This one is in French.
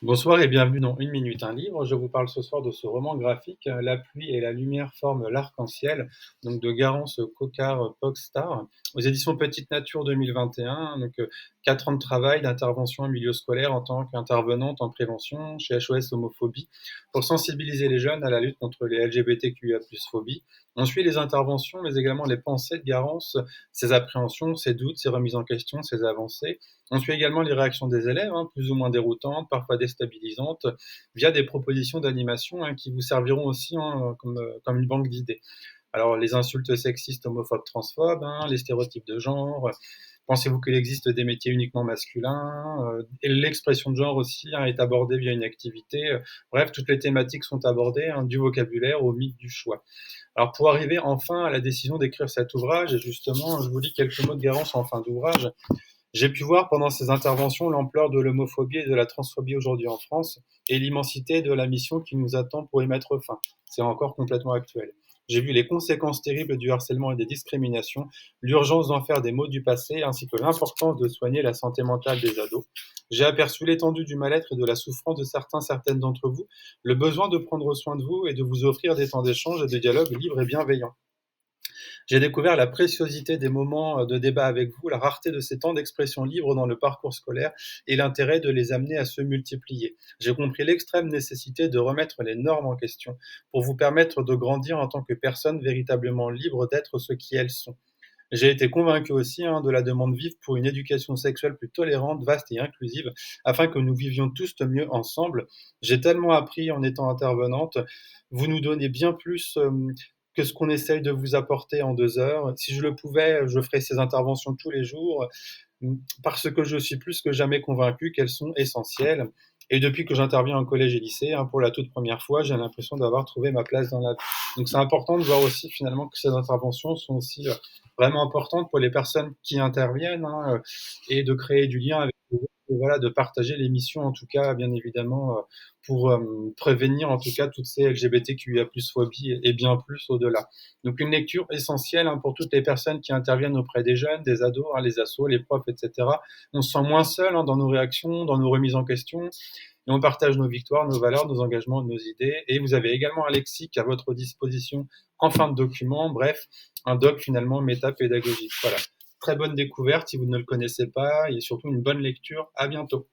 Bonsoir et bienvenue dans Une minute, un livre. Je vous parle ce soir de ce roman graphique, La pluie et la lumière forment l'arc-en-ciel, donc de Garance Coquart-Pogstar, aux éditions Petite Nature 2021. 4 ans de travail, d'intervention en milieu scolaire en tant qu'intervenante en prévention chez SOS Homophobie, pour sensibiliser les jeunes à la lutte contre les LGBTQIA+ phobie. On suit les interventions, mais également les pensées de Garance, ses appréhensions, ses doutes, ses remises en question, ses avancées. On suit également les réactions des élèves, plus ou moins déroutantes, parfois déstabilisantes, via des propositions d'animation qui vous serviront aussi comme une banque d'idées. Alors, les insultes sexistes, homophobes, transphobes, les stéréotypes de genre. Pensez-vous qu'il existe des métiers uniquement masculins? Et l'expression de genre aussi est abordée via une activité. Bref, toutes les thématiques sont abordées, du vocabulaire au mythe du choix. Alors, pour arriver enfin à la décision d'écrire cet ouvrage, et justement, je vous lis quelques mots de Garance en fin d'ouvrage. J'ai pu voir pendant ces interventions l'ampleur de l'homophobie et de la transphobie aujourd'hui en France et l'immensité de la mission qui nous attend pour y mettre fin. C'est encore complètement actuel. J'ai vu les conséquences terribles du harcèlement et des discriminations, l'urgence d'en faire des maux du passé, ainsi que l'importance de soigner la santé mentale des ados. J'ai aperçu l'étendue du mal-être et de la souffrance de certaines d'entre vous, le besoin de prendre soin de vous et de vous offrir des temps d'échange et de dialogue libres et bienveillants. J'ai découvert la préciosité des moments de débat avec vous, la rareté de ces temps d'expression libre dans le parcours scolaire et l'intérêt de les amener à se multiplier. J'ai compris l'extrême nécessité de remettre les normes en question pour vous permettre de grandir en tant que personnes véritablement libres d'être ce qui elles sont. J'ai été convaincu aussi de la demande vive pour une éducation sexuelle plus tolérante, vaste et inclusive, afin que nous vivions tous mieux ensemble. J'ai tellement appris en étant intervenante. Vous nous donnez bien plus que ce qu'on essaye de vous apporter en 2 heures. Si je le pouvais, je ferais ces interventions tous les jours, parce que je suis plus que jamais convaincu qu'elles sont essentielles. Et depuis que j'interviens en collège et lycée, pour la toute première fois, j'ai l'impression d'avoir trouvé ma place dans la vie. Donc c'est important de voir aussi finalement que ces interventions sont aussi vraiment importantes pour les personnes qui interviennent, et de créer du lien avec les autres, et voilà, de partager les missions en tout cas, bien évidemment, pour prévenir en tout cas toutes ces LGBTQIA+ phobies et bien plus au-delà. Donc une lecture essentielle pour toutes les personnes qui interviennent auprès des jeunes, des ados, les assos, les profs, etc. On se sent moins seul dans nos réactions, dans nos remises en question, et on partage nos victoires, nos valeurs, nos engagements, nos idées. Et vous avez également un lexique à votre disposition en fin de document, bref, un doc finalement métapédagogique. Voilà. Très bonne découverte si vous ne le connaissez pas, et surtout une bonne lecture. À bientôt.